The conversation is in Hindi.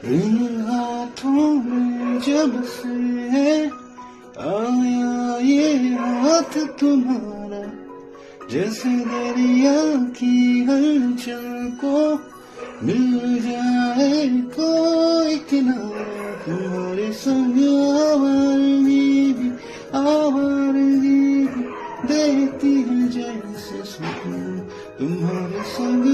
इन हाथों में जब से आया ये हाथ तुम्हारा, जैसे दरिया की हलचल को मिल जाए कोई किनारा। तुम्हारे संग आवारगी भी देती है जैसे सुकून, तुम्हारे संग